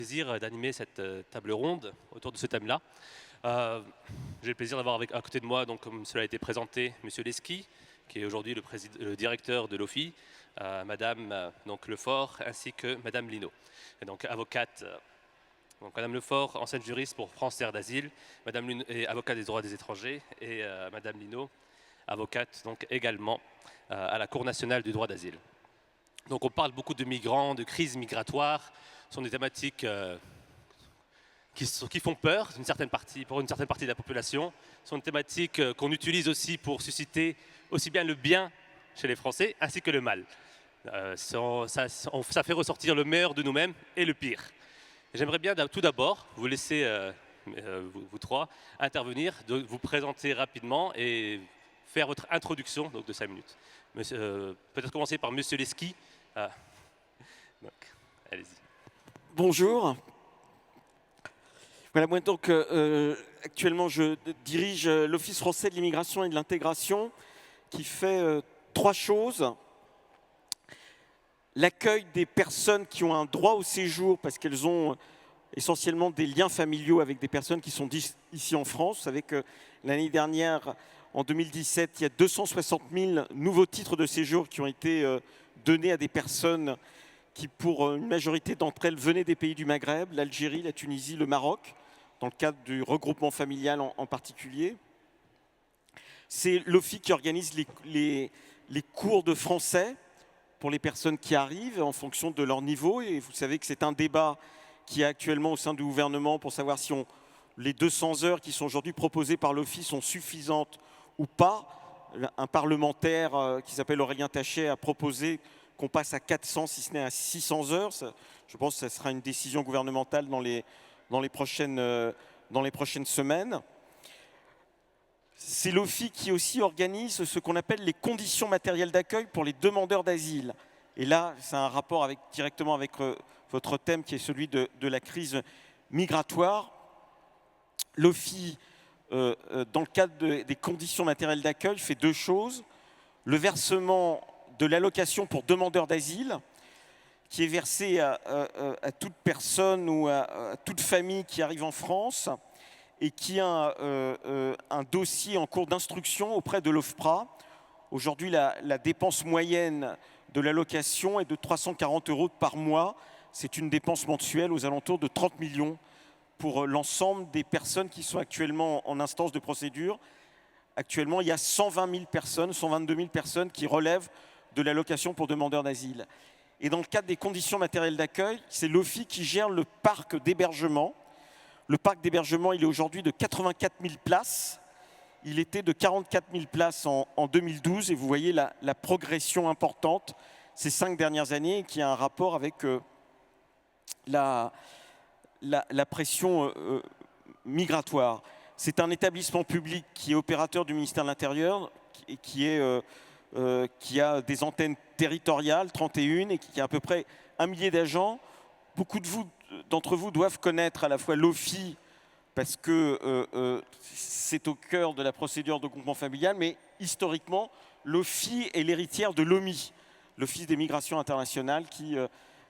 Plaisir d'animer cette table ronde autour de ce thème-là. J'ai le plaisir d'avoir à côté de moi, donc, comme cela a été présenté, Monsieur Leski, qui est aujourd'hui le directeur de l'OFII, Madame donc, Lefort, ainsi que Madame Lino, et donc avocate. Donc, Madame Lefort, ancienne juriste pour France Terre d'Asile, Madame Lino est avocate des droits des étrangers, et Madame Lino, avocate donc également à la Cour nationale du droit d'asile. Donc on parle beaucoup de migrants, de crise migratoire. Ce sont des thématiques qui font peur pour une certaine partie de la population. Ce sont des thématiques qu'on utilise aussi pour susciter aussi bien le bien chez les Français ainsi que le mal. Ça fait ressortir le meilleur de nous-mêmes et le pire. J'aimerais bien tout d'abord vous laisser, vous trois, intervenir, de vous présenter rapidement et faire votre introduction donc, de 5 minutes. Peut-être commencer par Monsieur Leski. Donc, allez-y. Bonjour. Voilà, moi donc actuellement je dirige l'Office français de l'immigration et de l'intégration qui fait 3 choses. L'accueil des personnes qui ont un droit au séjour parce qu'elles ont essentiellement des liens familiaux avec des personnes qui sont ici en France. Vous savez que l'année dernière, en 2017, il y a 260 000 nouveaux titres de séjour qui ont été donnés à des personnes qui, pour une majorité d'entre elles, venaient des pays du Maghreb, l'Algérie, la Tunisie, le Maroc, dans le cadre du regroupement familial en particulier. C'est l'OFII qui organise les cours de français pour les personnes qui arrivent en fonction de leur niveau. Et vous savez que c'est un débat qui est actuellement au sein du gouvernement pour savoir si les 200 heures qui sont aujourd'hui proposées par l'OFII sont suffisantes ou pas. Un parlementaire qui s'appelle Aurélien Taché a proposé qu'on passe à 400, si ce n'est à 600 heures. Je pense que ce sera une décision gouvernementale dans les prochaines semaines. C'est l'OFII qui aussi organise ce qu'on appelle les conditions matérielles d'accueil pour les demandeurs d'asile. Et là, c'est un rapport directement avec votre thème qui est celui de la crise migratoire. L'OFII, dans le cadre des conditions matérielles d'accueil, fait 2 choses. Le versement de l'allocation pour demandeurs d'asile, qui est versé à toute personne ou à toute famille qui arrive en France et qui a un dossier en cours d'instruction auprès de l'OFPRA. Aujourd'hui, la dépense moyenne de l'allocation est de 340 € par mois. C'est une dépense mensuelle aux alentours de 30 millions pour l'ensemble des personnes qui sont actuellement en instance de procédure. Actuellement, il y a 120 000 personnes, 122 000 personnes qui relèvent de l'allocation pour demandeurs d'asile. Et dans le cadre des conditions matérielles d'accueil, c'est l'OFII qui gère le parc d'hébergement. Le parc d'hébergement, il est aujourd'hui de 84 000 places. Il était de 44 000 places en 2012. Et vous voyez la progression importante ces 5 dernières années qui a un rapport avec la pression migratoire. C'est un établissement public qui est opérateur du ministère de l'Intérieur et qui a des antennes territoriales, 31, et qui a à peu près 1 millier d'agents. Beaucoup d'entre vous doivent connaître à la fois l'OFII, parce que c'est au cœur de la procédure de regroupement familial, mais historiquement, l'OFII est l'héritière de l'OMI, l'Office des migrations internationales, qui,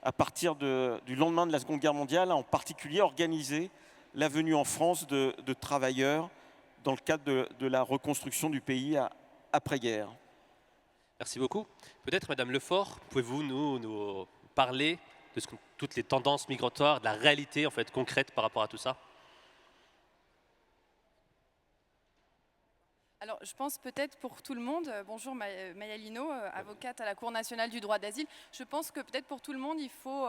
à partir du lendemain de la Seconde Guerre mondiale, a en particulier organisé la venue en France de travailleurs dans le cadre de la reconstruction du pays après-guerre. Merci beaucoup. Peut-être, Madame Lefort, pouvez-vous nous parler de toutes les tendances migratoires, de la réalité en fait, concrète par rapport à tout ça? Alors, je pense peut-être pour tout le monde, bonjour Maya Lino, avocate à la Cour nationale du droit d'asile, je pense que peut-être pour tout le monde, il faut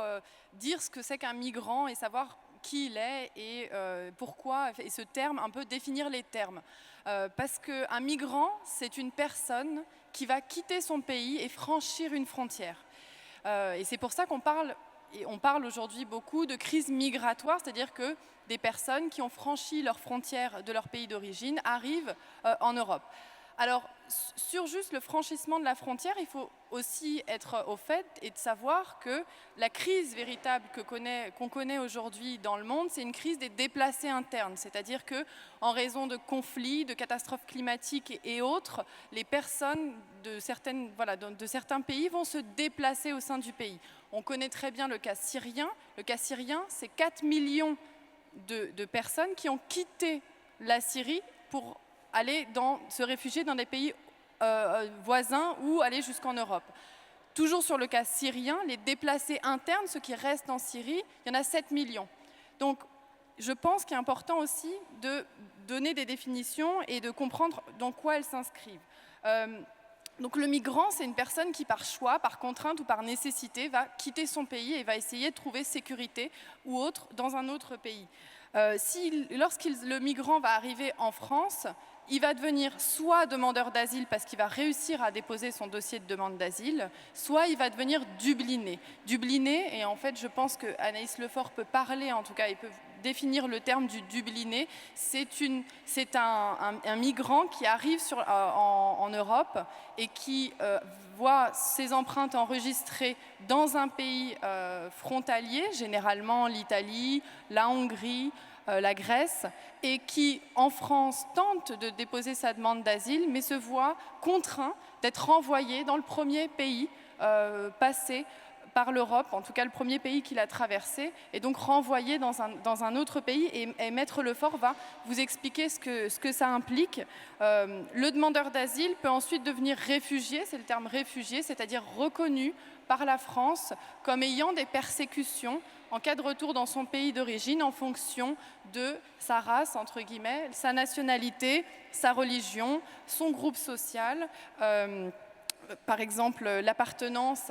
dire ce que c'est qu'un migrant et savoir qui il est et pourquoi, et ce terme, un peu définir les termes. Parce qu'un migrant, c'est une personne qui va quitter son pays et franchir une frontière. Et c'est pour ça qu'on parle, et on parle aujourd'hui beaucoup de crise migratoire, c'est-à-dire que des personnes qui ont franchi leurs frontières de leur pays d'origine arrivent en Europe. Alors, sur juste le franchissement de la frontière, il faut aussi être au fait et de savoir que la crise véritable qu'on connaît aujourd'hui dans le monde, c'est une crise des déplacés internes. C'est-à-dire qu'en raison de conflits, de catastrophes climatiques et autres, les personnes de certains pays vont se déplacer au sein du pays. On connaît très bien le cas syrien. Le cas syrien, c'est 4 millions de personnes qui ont quitté la Syrie pour aller se réfugier dans des pays voisins ou aller jusqu'en Europe. Toujours sur le cas syrien, les déplacés internes, ceux qui restent en Syrie, il y en a 7 millions. Donc, je pense qu'il est important aussi de donner des définitions et de comprendre dans quoi elles s'inscrivent. Donc le migrant, c'est une personne qui par choix, par contrainte ou par nécessité va quitter son pays et va essayer de trouver sécurité ou autre dans un autre pays. Lorsque le migrant va arriver en France, il va devenir soit demandeur d'asile parce qu'il va réussir à déposer son dossier de demande d'asile, soit il va devenir dubliné. Dubliné, et en fait je pense que Anaïs Lefort peut parler, en tout cas il peut définir le terme du dubliné, c'est un migrant qui arrive en Europe et qui voit ses empreintes enregistrées dans un pays frontalier, généralement l'Italie, la Hongrie, la Grèce, et qui, en France, tente de déposer sa demande d'asile, mais se voit contraint d'être renvoyé dans le premier pays passé par l'Europe, en tout cas le premier pays qu'il a traversé, et donc renvoyé dans un autre pays. Et Maître Lefort va vous expliquer ce que ça implique. Le demandeur d'asile peut ensuite devenir réfugié, c'est le terme réfugié, c'est-à-dire reconnu par la France comme ayant des persécutions en cas de retour dans son pays d'origine en fonction de sa race, entre guillemets, sa nationalité, sa religion, son groupe social, par exemple l'appartenance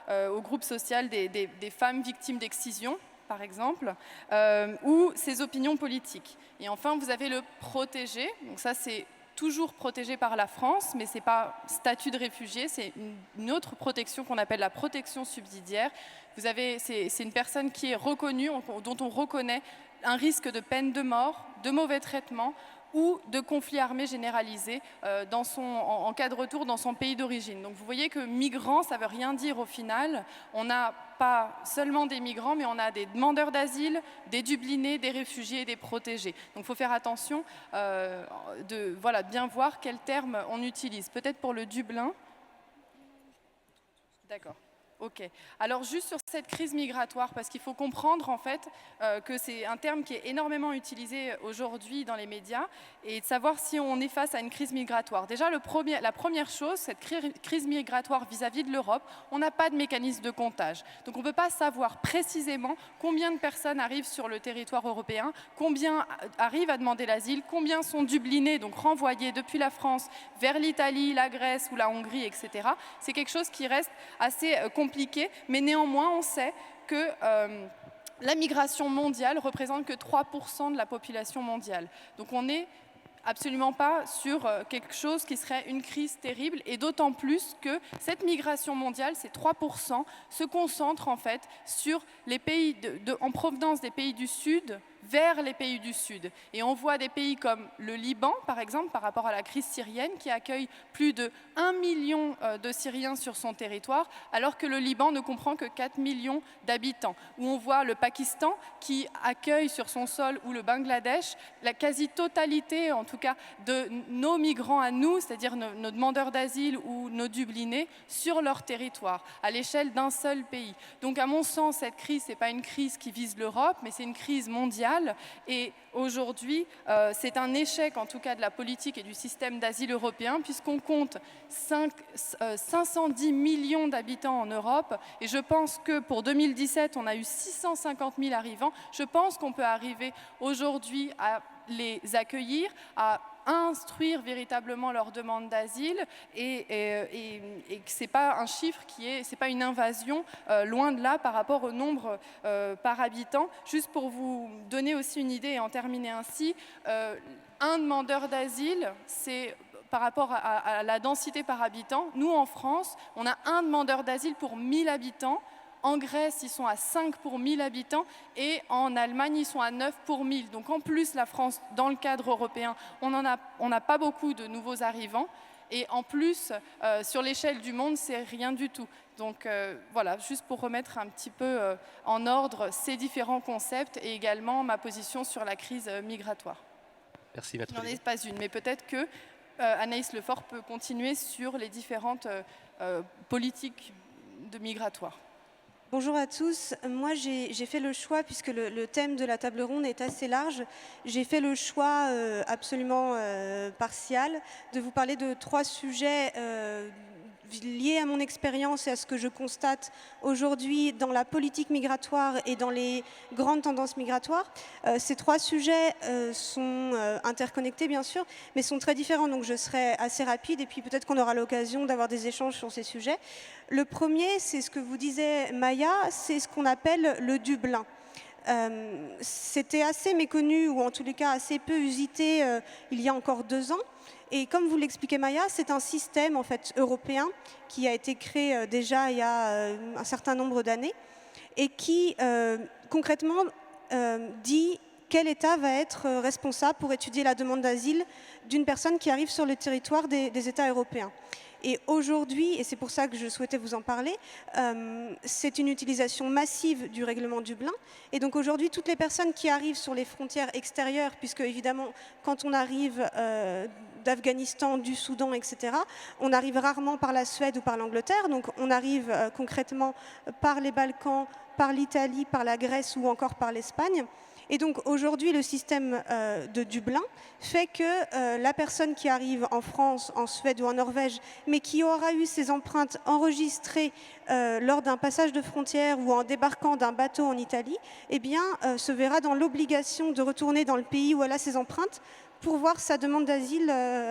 au groupe social des femmes victimes d'excision, par exemple, ou ses opinions politiques. Et enfin, vous avez le protégé, donc ça c'est toujours protégé par la France, mais ce n'est pas statut de réfugié, c'est une autre protection qu'on appelle la protection subsidiaire. C'est une personne qui est reconnue, dont on reconnaît un risque de peine de mort, de mauvais traitement ou de conflit armé généralisé en cas de retour dans son pays d'origine. Donc vous voyez que migrant, ça ne veut rien dire au final. On n'a pas seulement des migrants, mais on a des demandeurs d'asile, des dublinés, des réfugiés et des protégés. Donc il faut faire attention de bien voir quel terme on utilise. Peut-être pour le Dublin. D'accord. Ok. Alors juste sur cette crise migratoire, parce qu'il faut comprendre en fait que c'est un terme qui est énormément utilisé aujourd'hui dans les médias, et de savoir si on est face à une crise migratoire. Déjà, la première chose, cette crise migratoire vis-à-vis de l'Europe, on n'a pas de mécanisme de comptage. Donc on ne peut pas savoir précisément combien de personnes arrivent sur le territoire européen, combien arrivent à demander l'asile, combien sont dublinés, donc renvoyés depuis la France vers l'Italie, la Grèce ou la Hongrie, etc. C'est quelque chose qui reste assez compliqué, mais néanmoins on sait que la migration mondiale représente que 3% de la population mondiale. Donc on n'est absolument pas sur quelque chose qui serait une crise terrible, et d'autant plus que cette migration mondiale, ces 3%, se concentrent en fait sur les pays en provenance des pays du Sud vers les pays du Sud. Et on voit des pays comme le Liban, par exemple, par rapport à la crise syrienne, qui accueille plus de 1 million de Syriens sur son territoire, alors que le Liban ne comprend que 4 millions d'habitants. Ou on voit le Pakistan, qui accueille sur son sol, ou le Bangladesh, la quasi-totalité, en tout cas, de nos migrants à nous, c'est-à-dire nos demandeurs d'asile ou nos dublinés, sur leur territoire, à l'échelle d'un seul pays. Donc, à mon sens, cette crise, ce n'est pas une crise qui vise l'Europe, mais c'est une crise mondiale. Et aujourd'hui, c'est un échec, en tout cas, de la politique et du système d'asile européen, puisqu'on compte 510 millions d'habitants en Europe. Et je pense que pour 2017, on a eu 650 000 arrivants. Je pense qu'on peut arriver aujourd'hui à les accueillir, à instruire véritablement leur demande d'asile, et que ce n'est pas un chiffre c'est pas une invasion, loin de là par rapport au nombre par habitant. Juste pour vous donner aussi une idée et en terminer ainsi, un demandeur d'asile, c'est par rapport à la densité par habitant. Nous, en France, on a un demandeur d'asile pour 1000 habitants. En Grèce, ils sont à 5 pour 1000 habitants, et en Allemagne, ils sont à 9 pour 1000. Donc en plus, la France, dans le cadre européen, on n'a pas beaucoup de nouveaux arrivants. Et en plus, sur l'échelle du monde, c'est rien du tout. Donc voilà, juste pour remettre un petit peu en ordre ces différents concepts, et également ma position sur la crise migratoire. Merci, Maître. Il n'en est pas une, mais peut-être que Anaïs Lefort peut continuer sur les différentes politiques migratoires. Bonjour à tous. Moi, j'ai fait le choix, puisque le thème de la table ronde est assez large, j'ai fait le choix absolument partial de vous parler de 3 sujets liés à mon expérience et à ce que je constate aujourd'hui dans la politique migratoire et dans les grandes tendances migratoires. Ces 3 sujets sont interconnectés, bien sûr, mais sont très différents, donc je serai assez rapide et puis peut-être qu'on aura l'occasion d'avoir des échanges sur ces sujets. Le premier, c'est ce que vous disait Maya, c'est ce qu'on appelle le Dublin. C'était assez méconnu, ou en tous les cas assez peu usité il y a encore 2 ans. Et comme vous l'expliquait Maya, c'est un système en fait européen qui a été créé déjà il y a un certain nombre d'années et qui concrètement dit quel État va être responsable pour étudier la demande d'asile d'une personne qui arrive sur le territoire des États européens. Et aujourd'hui, et c'est pour ça que je souhaitais vous en parler, c'est une utilisation massive du règlement Dublin. Et donc aujourd'hui, toutes les personnes qui arrivent sur les frontières extérieures, puisque évidemment, quand on arrive d'Afghanistan, du Soudan, etc., on arrive rarement par la Suède ou par l'Angleterre. Donc on arrive concrètement par les Balkans, par l'Italie, par la Grèce ou encore par l'Espagne. Et donc aujourd'hui, le système de Dublin fait que la personne qui arrive en France, en Suède ou en Norvège, mais qui aura eu ses empreintes enregistrées lors d'un passage de frontière ou en débarquant d'un bateau en Italie, eh bien, se verra dans l'obligation de retourner dans le pays où elle a ses empreintes pour voir sa demande d'asile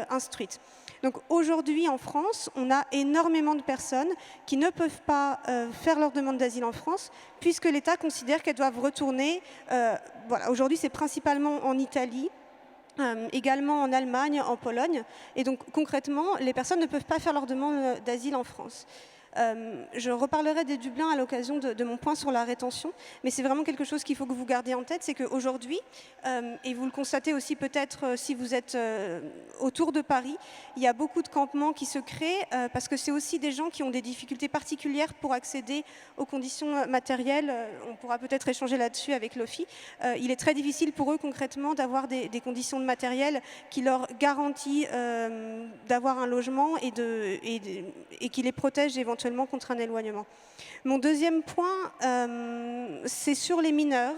instruite. Donc aujourd'hui en France, on a énormément de personnes qui ne peuvent pas faire leur demande d'asile en France puisque l'État considère qu'elles doivent retourner. Voilà, aujourd'hui c'est principalement en Italie, également en Allemagne, en Pologne. Et donc concrètement, les personnes ne peuvent pas faire leur demande d'asile en France. Je reparlerai des Dublins à l'occasion de mon point sur la rétention, mais c'est vraiment quelque chose qu'il faut que vous gardiez en tête, c'est qu'aujourd'hui, et vous le constatez aussi peut-être si vous êtes autour de Paris, il y a beaucoup de campements qui se créent parce que c'est aussi des gens qui ont des difficultés particulières pour accéder aux conditions matérielles. On pourra peut-être échanger là-dessus avec l'OFI. Il est très difficile pour eux concrètement d'avoir des conditions de matériel qui leur garantit d'avoir un logement et qui les protège éventuellement contre un éloignement. Mon deuxième point, c'est sur les mineurs,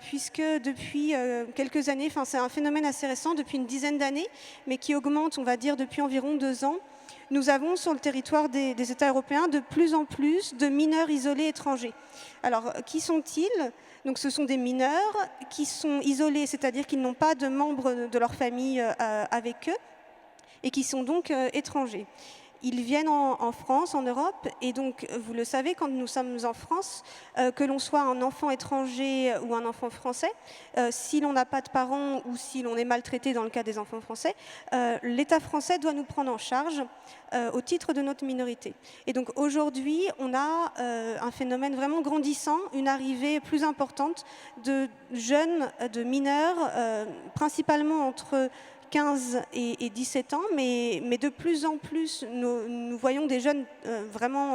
puisque depuis quelques années, c'est un phénomène assez récent, depuis une dizaine d'années, mais qui augmente, on va dire, depuis environ 2 ans. Nous avons sur le territoire des États européens de plus en plus de mineurs isolés étrangers. Alors, qui sont-ils ? Donc, ce sont des mineurs qui sont isolés, c'est-à-dire qu'ils n'ont pas de membres de leur famille avec eux, et qui sont donc étrangers. Ils viennent en France, en Europe, et donc, vous le savez, quand nous sommes en France, que l'on soit un enfant étranger ou un enfant français, si l'on n'a pas de parents ou si l'on est maltraité dans le cas des enfants français, l'État français doit nous prendre en charge au titre de notre minorité. Et donc aujourd'hui, on a un phénomène vraiment grandissant, une arrivée plus importante de jeunes, de mineurs, principalement entre 15 et 17 ans, mais de plus en plus, nous voyons des jeunes vraiment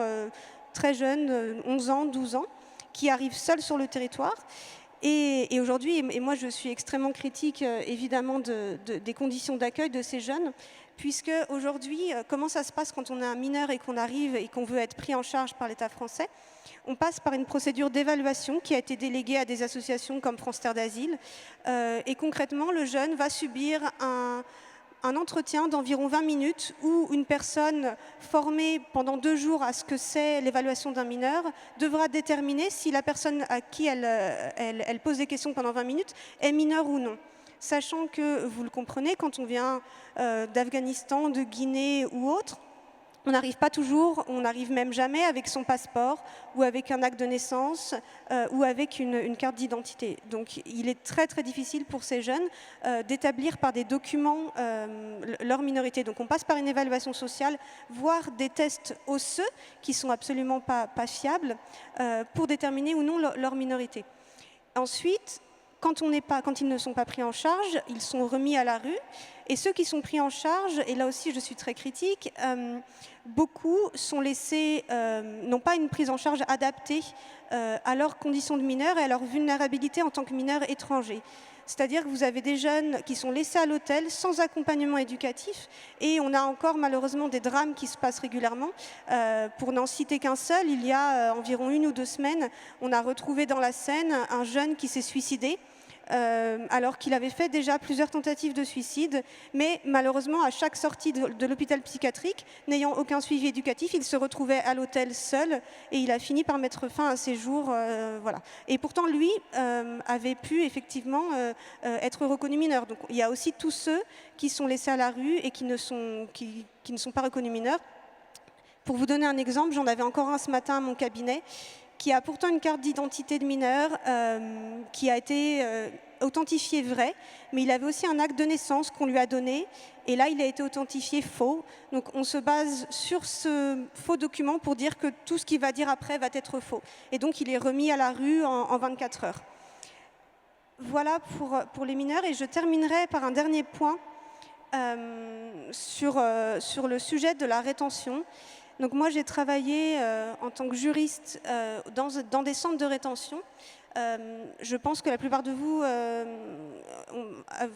très jeunes, 11 ans, 12 ans, qui arrivent seuls sur le territoire. Et aujourd'hui, et moi je suis extrêmement critique évidemment des conditions d'accueil de ces jeunes, puisque aujourd'hui, comment ça se passe quand on est un mineur et qu'on arrive et qu'on veut être pris en charge par l'État français ? On passe par une procédure d'évaluation qui a été déléguée à des associations comme France Terre d'Asile. Et concrètement, le jeune va subir un entretien d'environ 20 minutes où une personne formée pendant 2 jours à ce que c'est l'évaluation d'un mineur devra déterminer si la personne à qui elle pose des questions pendant 20 minutes est mineure ou non. Sachant que, vous le comprenez, quand on vient d'Afghanistan, de Guinée ou autre, on n'arrive pas toujours, on n'arrive même jamais avec son passeport ou avec un acte de naissance ou avec une carte d'identité. Donc il est très très difficile pour ces jeunes d'établir par des documents leur minorité. Donc on passe par une évaluation sociale, voire des tests osseux qui sont absolument pas fiables pour déterminer ou non leur minorité. Ensuite, quand ils ne sont pas pris en charge, ils sont remis à la rue. Et ceux qui sont pris en charge, et là aussi je suis très critique, beaucoup sont laissés, n'ont pas une prise en charge adaptée à leurs conditions de mineurs et à leur vulnérabilité en tant que mineurs étrangers. C'est-à-dire que vous avez des jeunes qui sont laissés à l'hôtel sans accompagnement éducatif et on a encore malheureusement des drames qui se passent régulièrement. Pour n'en citer qu'un seul, il y a environ 1 ou 2 semaines, on a retrouvé dans la Seine un jeune qui s'est suicidé. Alors qu'il avait fait déjà plusieurs tentatives de suicide, mais malheureusement à chaque sortie de l'hôpital psychiatrique, n'ayant aucun suivi éducatif, il se retrouvait à l'hôtel seul et il a fini par mettre fin à ses jours. Voilà. Et pourtant lui avait pu effectivement être reconnu mineur. Donc il y a aussi tous ceux qui sont laissés à la rue et qui ne sont pas reconnus mineurs. Pour vous donner un exemple, j'en avais encore un ce matin à mon cabinet, qui a pourtant une carte d'identité de mineur qui a été authentifiée vraie, mais il avait aussi un acte de naissance qu'on lui a donné, et là il a été authentifié faux. Donc on se base sur ce faux document pour dire que tout ce qu'il va dire après va être faux. Et donc il est remis à la rue en 24 heures. Voilà pour les mineurs, et je terminerai par un dernier point sur le sujet de la rétention. Donc moi, j'ai travaillé en tant que juriste dans des centres de rétention. Je pense que la plupart de vous,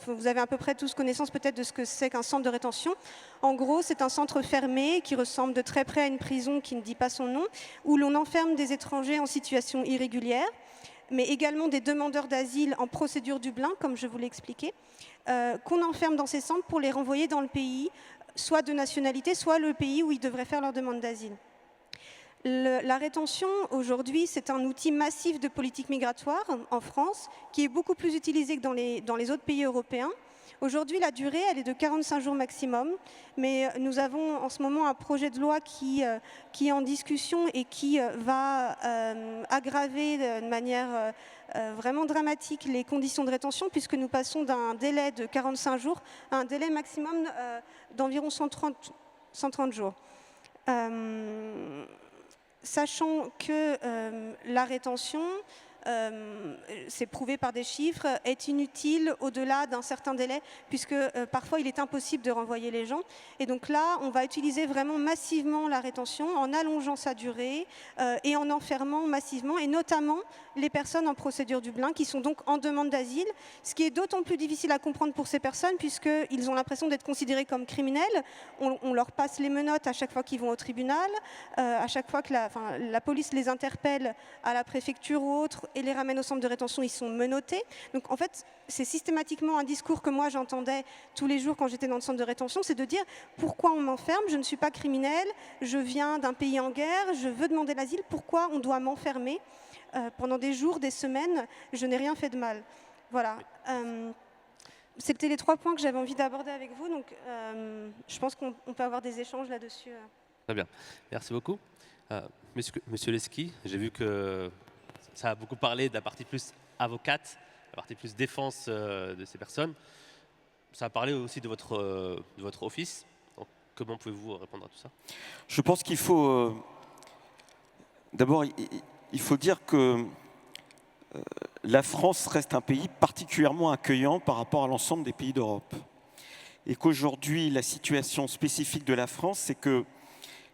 vous avez à peu près tous connaissance peut-être de ce que c'est qu'un centre de rétention. En gros, c'est un centre fermé qui ressemble de très près à une prison qui ne dit pas son nom, où l'on enferme des étrangers en situation irrégulière, mais également des demandeurs d'asile en procédure Dublin, comme je vous l'ai expliqué, qu'on enferme dans ces centres pour les renvoyer dans le pays, soit de nationalité, soit le pays où ils devraient faire leur demande d'asile. La rétention, aujourd'hui, c'est un outil massif de politique migratoire en France, qui est beaucoup plus utilisé que dans les autres pays européens. Aujourd'hui, la durée, elle est de 45 jours maximum, mais nous avons en ce moment un projet de loi qui est en discussion et qui va aggraver de manière vraiment dramatique les conditions de rétention, puisque nous passons d'un délai de 45 jours à un délai maximum d'environ 130 jours. Sachant que la rétention, c'est prouvé par des chiffres, est inutile au-delà d'un certain délai, puisque parfois il est impossible de renvoyer les gens. Et donc là, on va utiliser vraiment massivement la rétention en allongeant sa durée et en enfermant massivement, et notamment les personnes en procédure Dublin qui sont donc en demande d'asile, ce qui est d'autant plus difficile à comprendre pour ces personnes puisqu'ils ont l'impression d'être considérés comme criminels. On leur passe les menottes à chaque fois qu'ils vont au tribunal, à chaque fois que la police les interpelle à la préfecture ou autre et les ramène au centre de rétention, ils sont menottés. Donc en fait, c'est systématiquement un discours que moi j'entendais tous les jours quand j'étais dans le centre de rétention, c'est de dire pourquoi on m'enferme, je ne suis pas criminel, je viens d'un pays en guerre, je veux demander l'asile, pourquoi on doit m'enfermer pendant des jours, des semaines, je n'ai rien fait de mal. Voilà. C'était les 3 points que j'avais envie d'aborder avec vous, donc je pense qu'on peut avoir des échanges là-dessus. Très bien, merci beaucoup. Monsieur Leski, j'ai vu que ça a beaucoup parlé de la partie plus avocate, la partie plus défense de ces personnes. Ça a parlé aussi de votre office. Donc, comment pouvez-vous répondre à tout ça? Je pense qu'il faut... D'abord, il faut dire que la France reste un pays particulièrement accueillant par rapport à l'ensemble des pays d'Europe. Et qu'aujourd'hui, la situation spécifique de la France, c'est qu'il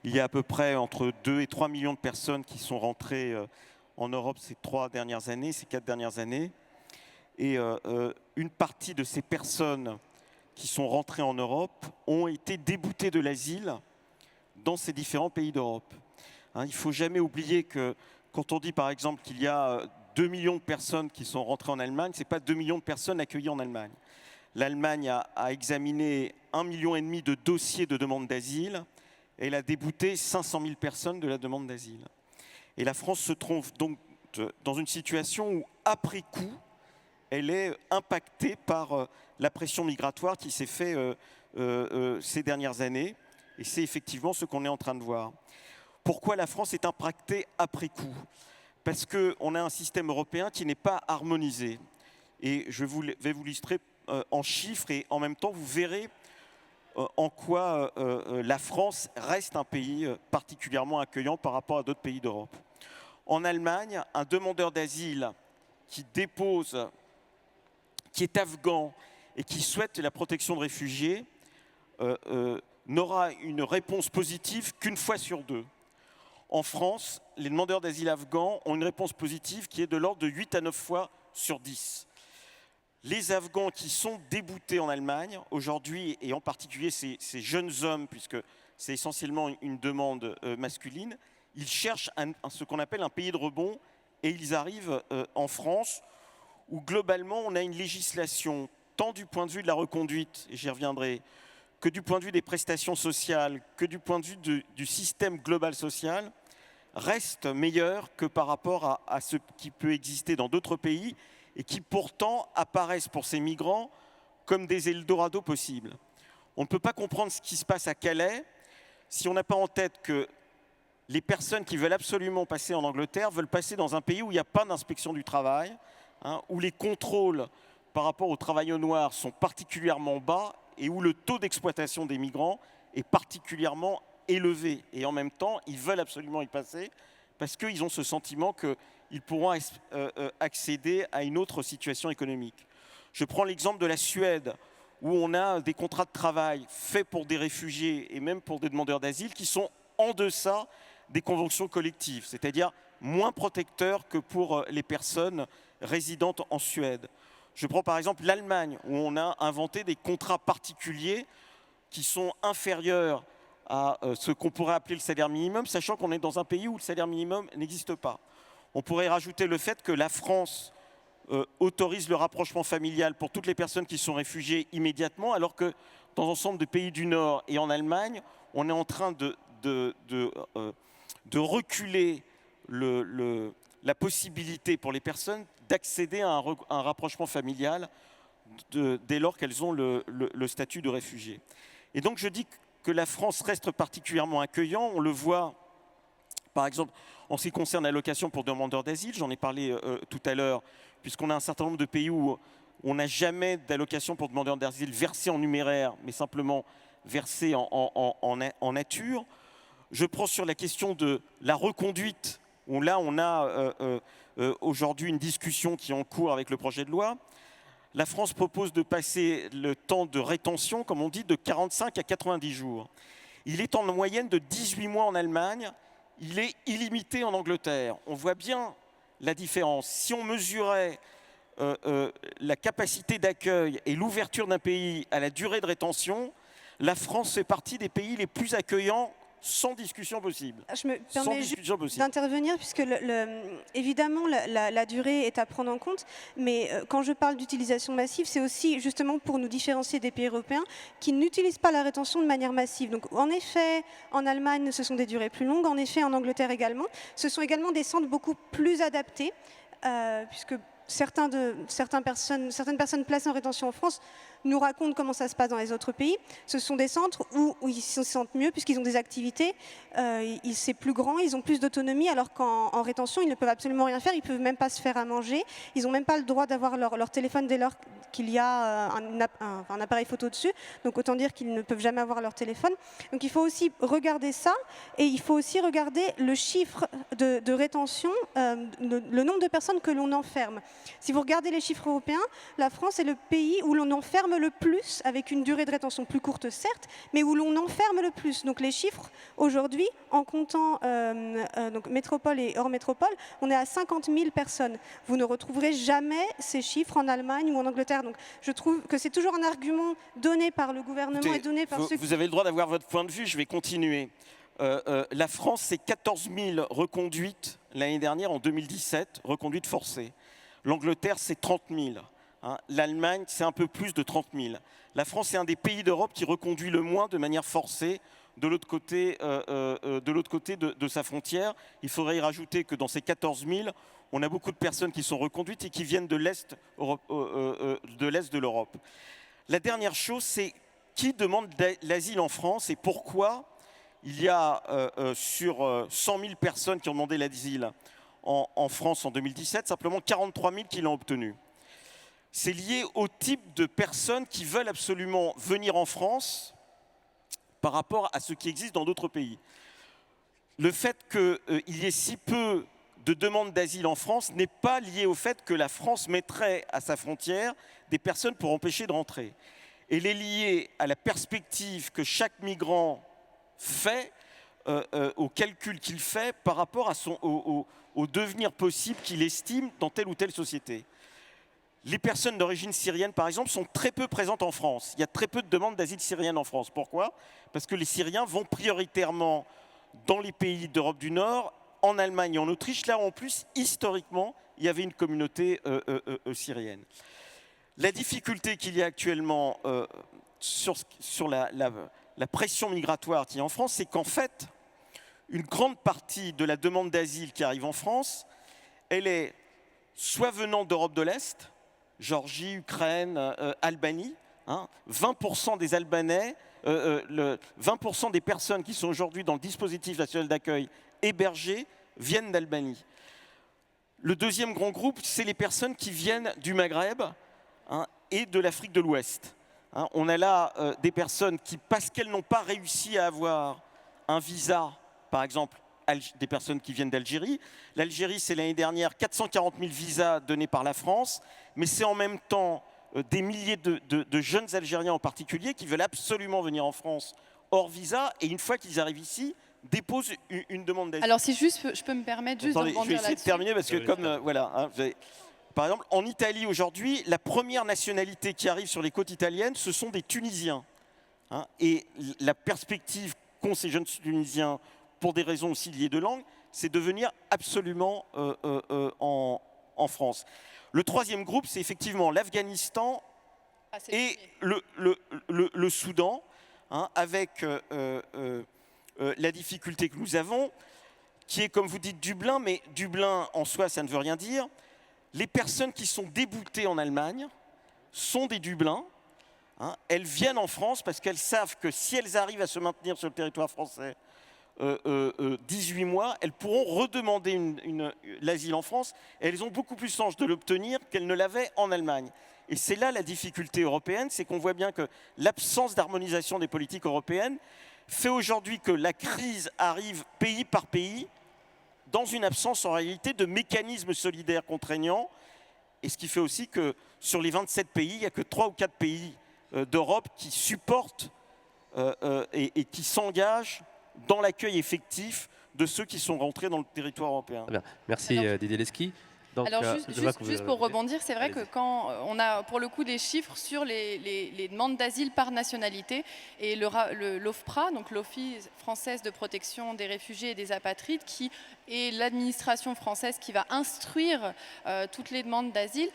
y a à peu près entre 2 et 3 millions de personnes qui sont rentrées en Europe ces 4 dernières années. Et une partie de ces personnes qui sont rentrées en Europe ont été déboutées de l'asile dans ces différents pays d'Europe. Il ne faut jamais oublier que quand on dit par exemple qu'il y a 2 millions de personnes qui sont rentrées en Allemagne, ce n'est pas 2 millions de personnes accueillies en Allemagne. L'Allemagne a examiné 1,5 million de dossiers de demande d'asile et elle a débouté 500 000 personnes de la demande d'asile. Et la France se trouve donc dans une situation où, après coup, elle est impactée par la pression migratoire qui s'est faite ces dernières années. Et c'est effectivement ce qu'on est en train de voir. Pourquoi la France est impactée après coup? Parce qu'on a un système européen qui n'est pas harmonisé. Et je vais vous illustrer en chiffres et en même temps, vous verrez en quoi la France reste un pays particulièrement accueillant par rapport à d'autres pays d'Europe. En Allemagne, un demandeur d'asile qui est afghan et qui souhaitent la protection de réfugiés n'aura une réponse positive qu'une fois sur 2. En France, les demandeurs d'asile afghans ont une réponse positive qui est de l'ordre de 8 à 9 fois sur 10. Les Afghans qui sont déboutés en Allemagne, aujourd'hui, et en particulier ces jeunes hommes, puisque c'est essentiellement une demande masculine, ils cherchent ce qu'on appelle un pays de rebond, et ils arrivent en France, où globalement on a une législation, tant du point de vue de la reconduite, et j'y reviendrai, que du point de vue des prestations sociales, que du point de vue du système global social, reste meilleur que par rapport à ce qui peut exister dans d'autres pays, et qui pourtant apparaissent pour ces migrants comme des Eldorado possibles. On ne peut pas comprendre ce qui se passe à Calais si on n'a pas en tête que les personnes qui veulent absolument passer en Angleterre veulent passer dans un pays où il n'y a pas d'inspection du travail, où les contrôles par rapport au travail au noir sont particulièrement bas et où le taux d'exploitation des migrants est particulièrement élevé. Et en même temps, ils veulent absolument y passer parce qu'ils ont ce sentiment qu'ils pourront accéder à une autre situation économique. Je prends l'exemple de la Suède, où on a des contrats de travail faits pour des réfugiés et même pour des demandeurs d'asile qui sont en deçà des conventions collectives, c'est-à-dire moins protecteurs que pour les personnes résidentes en Suède. Je prends par exemple l'Allemagne, où on a inventé des contrats particuliers qui sont inférieurs à ce qu'on pourrait appeler le salaire minimum, sachant qu'on est dans un pays où le salaire minimum n'existe pas. On pourrait rajouter le fait que la France autorise le rapprochement familial pour toutes les personnes qui sont réfugiées immédiatement, alors que dans l'ensemble des pays du Nord et en Allemagne, on est en train de reculer la possibilité pour les personnes d'accéder à un rapprochement familial dès lors qu'elles ont le statut de réfugié. Et donc je dis que la France reste particulièrement accueillant. On le voit, par exemple, en ce qui concerne l'allocation pour demandeurs d'asile, j'en ai parlé tout à l'heure, puisqu'on a un certain nombre de pays où on n'a jamais d'allocation pour demandeurs d'asile versée en numéraire, mais simplement versée en nature. Je prends sur la question de la reconduite, où là on a aujourd'hui une discussion qui est en cours avec le projet de loi. La France propose de passer le temps de rétention, comme on dit, de 45 à 90 jours. Il est en moyenne de 18 mois en Allemagne, il est illimité en Angleterre. On voit bien la différence. Si on mesurait la capacité d'accueil et l'ouverture d'un pays à la durée de rétention, la France fait partie des pays les plus accueillants sans discussion possible. Je me permets juste d'intervenir, puisque évidemment la durée est à prendre en compte, mais quand je parle d'utilisation massive, c'est aussi justement pour nous différencier des pays européens qui n'utilisent pas la rétention de manière massive. Donc en effet, en Allemagne, ce sont des durées plus longues, en effet en Angleterre également. Ce sont également des centres beaucoup plus adaptés, puisque certaines personnes placées en rétention en France nous racontent comment ça se passe dans les autres pays. Ce sont des centres où ils se sentent mieux puisqu'ils ont des activités, c'est plus grand, ils ont plus d'autonomie, alors qu'en rétention, ils ne peuvent absolument rien faire, ils ne peuvent même pas se faire à manger, ils n'ont même pas le droit d'avoir leur téléphone dès lors qu'il y a un appareil photo dessus, donc autant dire qu'ils ne peuvent jamais avoir leur téléphone. Donc il faut aussi regarder ça, et il faut aussi regarder le chiffre de rétention, le nombre de personnes que l'on enferme. Si vous regardez les chiffres européens, la France est le pays où l'on enferme le plus, avec une durée de rétention plus courte certes, mais où l'on enferme le plus. Donc les chiffres aujourd'hui, en comptant donc métropole et hors métropole, on est à 50 000 personnes. Vous ne retrouverez jamais ces chiffres en Allemagne ou en Angleterre. Donc je trouve que c'est toujours un argument donné par le gouvernement. Écoutez, et donné par ceux qui... Vous avez le droit d'avoir votre point de vue, je vais continuer. La France, c'est 14 000 reconduites l'année dernière, en 2017, reconduites forcées. L'Angleterre, c'est 30 000. L'Allemagne, c'est un peu plus de 30 000. La France est un des pays d'Europe qui reconduit le moins de manière forcée de l'autre côté, de sa frontière. Il faudrait y rajouter que dans ces 14 000, on a beaucoup de personnes qui sont reconduites et qui viennent de l'Est de l'Europe. La dernière chose, c'est qui demande l'asile en France et pourquoi il y a sur 100 000 personnes qui ont demandé l'asile en France en 2017, simplement 43 000 qui l'ont obtenu. C'est lié au type de personnes qui veulent absolument venir en France par rapport à ce qui existe dans d'autres pays. Le fait qu'il y ait si peu de demande d'asile en France n'est pas liée au fait que la France mettrait à sa frontière des personnes pour empêcher de rentrer. Elle est liée à la perspective que chaque migrant fait, au calcul qu'il fait par rapport à au devenir possible qu'il estime dans telle ou telle société. Les personnes d'origine syrienne, par exemple, sont très peu présentes en France. Il y a très peu de demandes d'asile syrienne en France. Pourquoi? Parce que les Syriens vont prioritairement dans les pays d'Europe du Nord, en Allemagne et en Autriche, là où en plus, historiquement, il y avait une communauté syrienne. La difficulté qu'il y a actuellement sur la pression migratoire qu'il y a en France, c'est qu'en fait, une grande partie de la demande d'asile qui arrive en France, elle est soit venant d'Europe de l'Est, Géorgie, Ukraine, Albanie, 20% des Albanais, 20% des personnes qui sont aujourd'hui dans le dispositif national d'accueil hébergées viennent d'Albanie. Le deuxième grand groupe, c'est les personnes qui viennent du Maghreb et de l'Afrique de l'Ouest. On a là des personnes qui, parce qu'elles n'ont pas réussi à avoir un visa, par exemple, des personnes qui viennent d'Algérie. L'Algérie, c'est l'année dernière 440 000 visas donnés par la France, mais c'est en même temps des milliers de jeunes Algériens en particulier qui veulent absolument venir en France hors visa, et une fois qu'ils arrivent ici, déposent une demande d'asile. Alors si juste, je peux me permettre juste de rebondir là-dessus. Je vais essayer de terminer parce que comme, voilà, par exemple, en Italie aujourd'hui, la première nationalité qui arrive sur les côtes italiennes, ce sont des Tunisiens. Et la perspective qu'ont ces jeunes Tunisiens, pour des raisons aussi liées de langue, c'est de venir absolument en France. Le troisième groupe, c'est effectivement l'Afghanistan et le Soudan, avec la difficulté que nous avons, qui est, comme vous dites, Dublin, mais Dublin en soi, ça ne veut rien dire. Les personnes qui sont déboutées en Allemagne sont des Dublins. Elles viennent en France parce qu'elles savent que si elles arrivent à se maintenir sur le territoire français 18 mois, elles pourront redemander l'asile en France, et elles ont beaucoup plus de chances de l'obtenir qu'elles ne l'avaient en Allemagne. Et c'est là la difficulté européenne, c'est qu'on voit bien que l'absence d'harmonisation des politiques européennes fait aujourd'hui que la crise arrive pays par pays, dans une absence en réalité de mécanismes solidaires contraignants, et ce qui fait aussi que sur les 27 pays, il n'y a que 3 ou 4 pays d'Europe qui supportent et qui s'engagent dans l'accueil effectif de ceux qui sont rentrés dans le territoire européen. Bien. Merci Didier Lesky. Donc, alors juste pour rebondir, c'est vrai que quand on a pour le coup des chiffres sur les demandes d'asile par nationalité, et l'OFPRA, donc l'Office française de protection des réfugiés et des apatrides, qui est l'administration française qui va instruire toutes les demandes d'asile,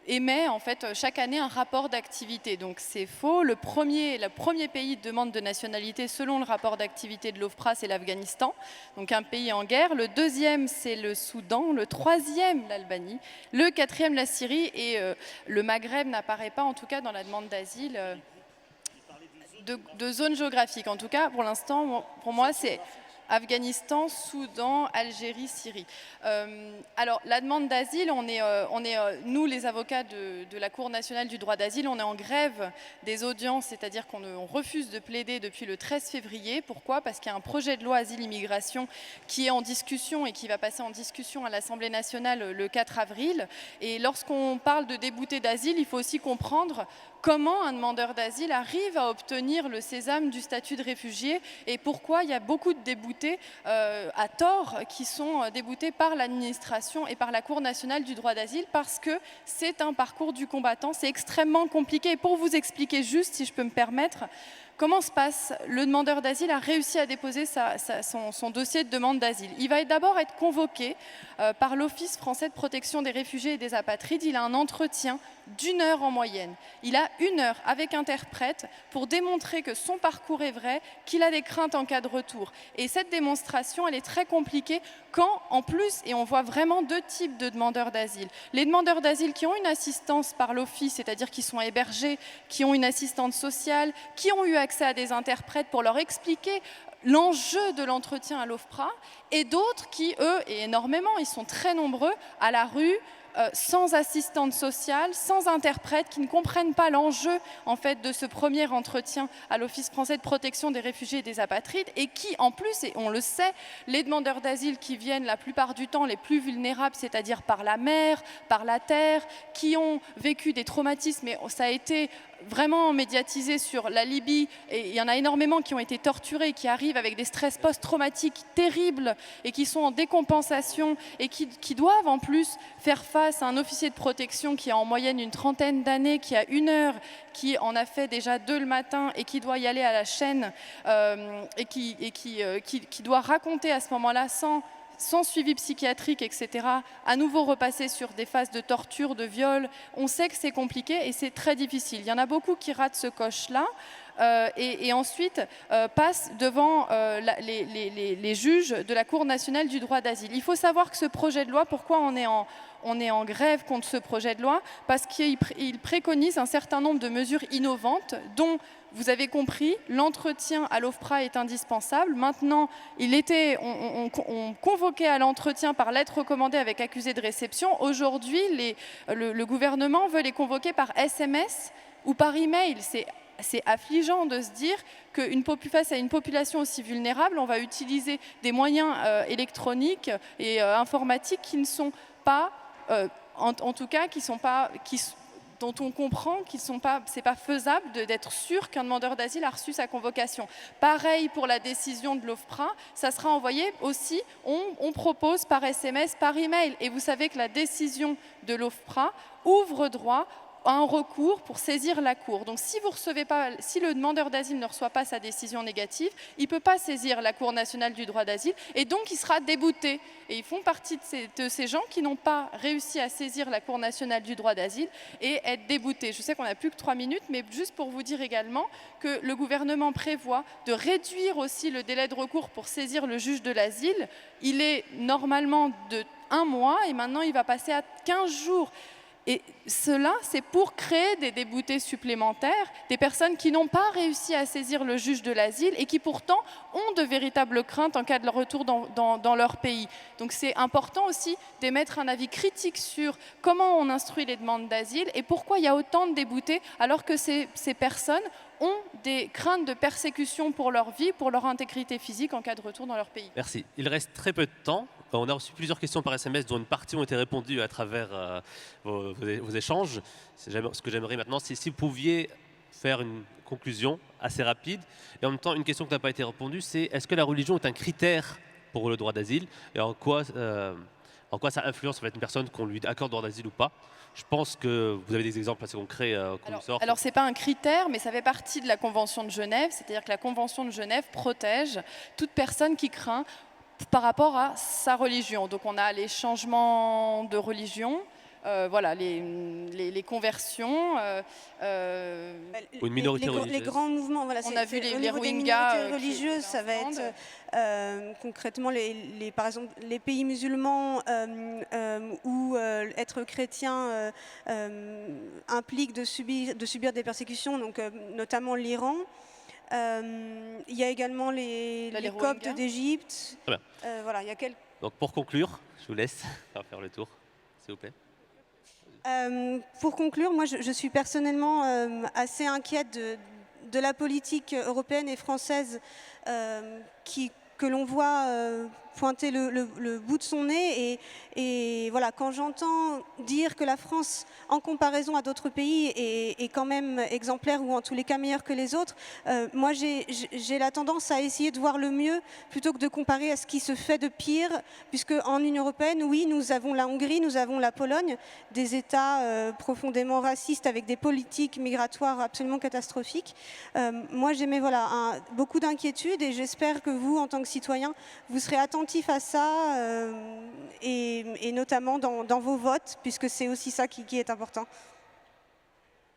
émet en fait chaque année un rapport d'activité. Donc c'est faux. Le premier pays de demande de nationalité selon le rapport d'activité de l'OFPRA, c'est l'Afghanistan, donc un pays en guerre. Le deuxième, c'est le Soudan. Le troisième, l'Albanie. Le quatrième, la Syrie. Et le Maghreb n'apparaît pas, en tout cas, dans la demande d'asile de zone géographique. En tout cas, pour l'instant, pour moi, c'est Afghanistan, Soudan, Algérie, Syrie. Alors, la demande d'asile, nous, les avocats de la Cour nationale du droit d'asile, on est en grève des audiences, c'est-à-dire qu'on refuse de plaider depuis le 13 février. Pourquoi? Parce qu'il y a un projet de loi asile-immigration qui est en discussion et qui va passer en discussion à l'Assemblée nationale le 4 avril. Et lorsqu'on parle de déboutés d'asile, il faut aussi comprendre comment un demandeur d'asile arrive à obtenir le sésame du statut de réfugié et pourquoi il y a beaucoup de déboutés à tort qui sont déboutés par l'administration et par la Cour nationale du droit d'asile, parce que c'est un parcours du combattant, c'est extrêmement compliqué. Et pour vous expliquer juste, si je peux me permettre, comment se passe? Le demandeur d'asile a réussi à déposer son dossier de demande d'asile. Il va d'abord être convoqué par l'Office français de protection des réfugiés et des apatrides. Il a un entretien d'1 heure en moyenne. Il a 1 heure avec interprète pour démontrer que son parcours est vrai, qu'il a des craintes en cas de retour. Et cette démonstration, elle est très compliquée quand, en plus, et on voit vraiment 2 types de demandeurs d'asile. Les demandeurs d'asile qui ont une assistance par l'Office, c'est-à-dire qui sont hébergés, qui ont une assistante sociale, qui ont eu accès à des interprètes pour leur expliquer l'enjeu de l'entretien à l'OFPRA, et d'autres qui, eux, et énormément, ils sont très nombreux, à la rue, sans assistante sociale, sans interprète, qui ne comprennent pas l'enjeu en fait de ce premier entretien à l'Office français de protection des réfugiés et des apatrides, et qui en plus, et on le sait, les demandeurs d'asile qui viennent la plupart du temps les plus vulnérables, c'est-à-dire par la mer, par la terre, qui ont vécu des traumatismes, et ça a été vraiment médiatisé sur la Libye, et il y en a énormément qui ont été torturés, qui arrivent avec des stress post-traumatiques terribles et qui sont en décompensation et qui doivent en plus faire face à un officier de protection qui a en moyenne une trentaine d'années, qui a 1 heure, qui en a fait déjà 2 le matin et qui doit y aller à la chaîne et qui doit raconter à ce moment-là sans suivi psychiatrique, etc., à nouveau repasser sur des phases de torture, de viol. On sait que c'est compliqué et c'est très difficile. Il y en a beaucoup qui ratent ce coche-là et ensuite passent devant les juges de la Cour nationale du droit d'asile. Il faut savoir que ce projet de loi, pourquoi on est en grève contre ce projet de loi? Parce qu'il préconise un certain nombre de mesures innovantes, dont, vous avez compris, l'entretien à l'OFPRA est indispensable. Maintenant, on convoquait à l'entretien par lettre recommandée avec accusé de réception. Aujourd'hui, le gouvernement veut les convoquer par SMS ou par email. C'est affligeant de se dire face à une population aussi vulnérable, on va utiliser des moyens électroniques et informatiques qui ne sont pas, en tout cas, dont on comprend que c'est pas faisable d'être sûr qu'un demandeur d'asile a reçu sa convocation. Pareil pour la décision de l'OFPRA, ça sera envoyé aussi, on propose par SMS, par email. Et vous savez que la décision de l'OFPRA ouvre droit un recours pour saisir la Cour. Donc si le demandeur d'asile ne reçoit pas sa décision négative, il ne peut pas saisir la Cour nationale du droit d'asile et donc il sera débouté. Et ils font partie de ces gens qui n'ont pas réussi à saisir la Cour nationale du droit d'asile et être déboutés. Je sais qu'on n'a plus que 3 minutes, mais juste pour vous dire également que le gouvernement prévoit de réduire aussi le délai de recours pour saisir le juge de l'asile. Il est normalement de 1 mois et maintenant il va passer à 15 jours. Et cela, c'est pour créer des déboutés supplémentaires, des personnes qui n'ont pas réussi à saisir le juge de l'asile et qui pourtant ont de véritables craintes en cas de leur retour dans leur pays. Donc c'est important aussi d'émettre un avis critique sur comment on instruit les demandes d'asile et pourquoi il y a autant de déboutés alors que ces personnes ont des craintes de persécution pour leur vie, pour leur intégrité physique en cas de retour dans leur pays. Merci. Il reste très peu de temps. On a reçu plusieurs questions par SMS dont une partie ont été répondues à travers vos échanges. Ce que j'aimerais maintenant, c'est si vous pouviez faire une conclusion assez rapide. Et en même temps, une question qui n'a pas été répondue, c'est est-ce que la religion est un critère pour le droit d'asile et en quoi ça influence en fait, une personne qu'on lui accorde le droit d'asile ou pas? Je pense que vous avez des exemples assez concrets qu'on nous sort. Alors ce n'est pas un critère, mais ça fait partie de la Convention de Genève, c'est-à-dire que la Convention de Genève protège toute personne qui craint par rapport à sa religion. Donc on a les changements de religion, voilà, les conversions. Ou une minorité religieuse. Les grands mouvements, voilà, on a vu les Rohingyas religieuses, ça va être concrètement par exemple les pays musulmans où être chrétien implique de subir des persécutions, donc notamment l'Iran. Il y a également les Coptes d'Égypte. Voilà, il y a Donc pour conclure, je vous laisse faire le tour, s'il vous plaît. Pour conclure, moi je suis personnellement assez inquiète de la politique européenne et française que l'on voit pointer le bout de son nez et voilà, quand j'entends dire que la France, en comparaison à d'autres pays, est quand même exemplaire ou en tous les cas meilleure que les autres, moi j'ai la tendance à essayer de voir le mieux plutôt que de comparer à ce qui se fait de pire, puisque en Union européenne, oui, nous avons la Hongrie, nous avons la Pologne, des États profondément racistes avec des politiques migratoires absolument catastrophiques. Moi j'émets beaucoup d'inquiétudes et j'espère que vous, en tant que citoyens, vous serez attentifs à ça et notamment dans vos votes, puisque c'est aussi ça qui est important.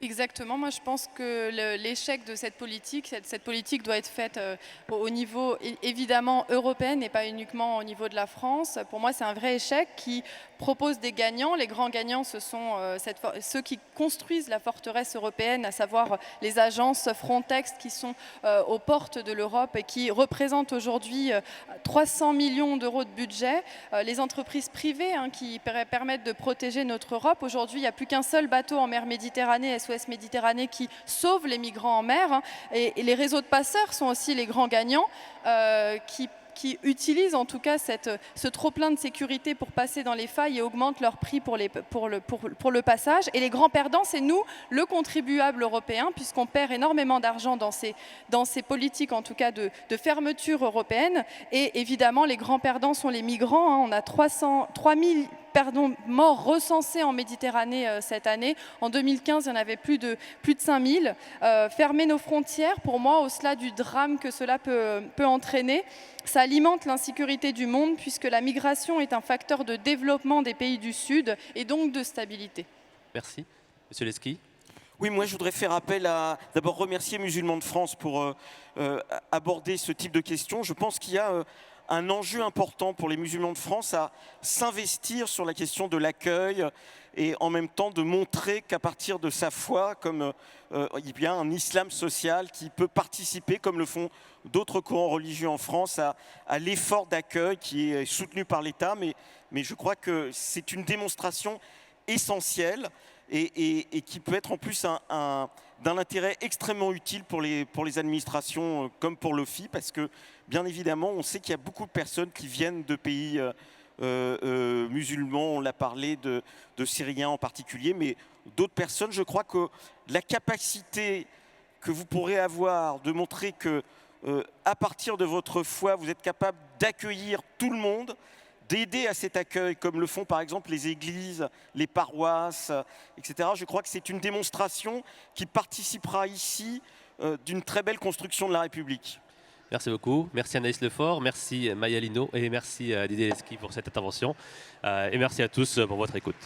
Exactement, moi je pense que l'échec de cette politique doit être faite au niveau évidemment européen et pas uniquement au niveau de la France. Pour moi c'est un vrai échec qui propose des gagnants. Les grands gagnants, ce sont ceux qui construisent la forteresse européenne, à savoir les agences Frontex qui sont aux portes de l'Europe et qui représentent aujourd'hui 300 millions d'euros de budget. Les entreprises privées qui permettent de protéger notre Europe. Aujourd'hui, il n'y a plus qu'un seul bateau en mer Méditerranée, SOS Méditerranée, qui sauve les migrants en mer. Et les réseaux de passeurs sont aussi les grands gagnants qui utilisent en tout cas ce trop-plein de sécurité pour passer dans les failles et augmentent leur prix pour le passage. Et les grands perdants, c'est nous, le contribuable européen, puisqu'on perd énormément d'argent dans ces politiques, en tout cas de fermeture européenne. Et évidemment, les grands perdants sont les migrants. On a 3000 morts recensés en Méditerranée cette année. En 2015, il y en avait plus de 5000. Fermer nos frontières, pour moi, au-delà du drame que cela peut entraîner, ça alimente l'insécurité du monde puisque la migration est un facteur de développement des pays du Sud et donc de stabilité. Merci. Monsieur Leski. Oui, moi je voudrais faire appel à d'abord remercier Musulmans de France pour aborder ce type de questions. Je pense qu'il y a un enjeu important pour les musulmans de France à s'investir sur la question de l'accueil et en même temps de montrer qu'à partir de sa foi, comme il y a un islam social qui peut participer, comme le font d'autres courants religieux en France, à l'effort d'accueil qui est soutenu par l'État. Mais je crois que c'est une démonstration essentielle et qui peut être en plus d'un intérêt extrêmement utile pour les administrations comme pour l'OFII, parce que bien évidemment, on sait qu'il y a beaucoup de personnes qui viennent de pays musulmans, on l'a parlé de Syriens en particulier, mais d'autres personnes. Je crois que la capacité que vous pourrez avoir de montrer que à partir de votre foi, vous êtes capable d'accueillir tout le monde, d'aider à cet accueil, comme le font par exemple les églises, les paroisses, etc. Je crois que c'est une démonstration qui participera ici d'une très belle construction de la République. Merci beaucoup. Merci Anaïs Lefort, merci Maya Lino et merci Didier Leski pour cette intervention. Et merci à tous pour votre écoute.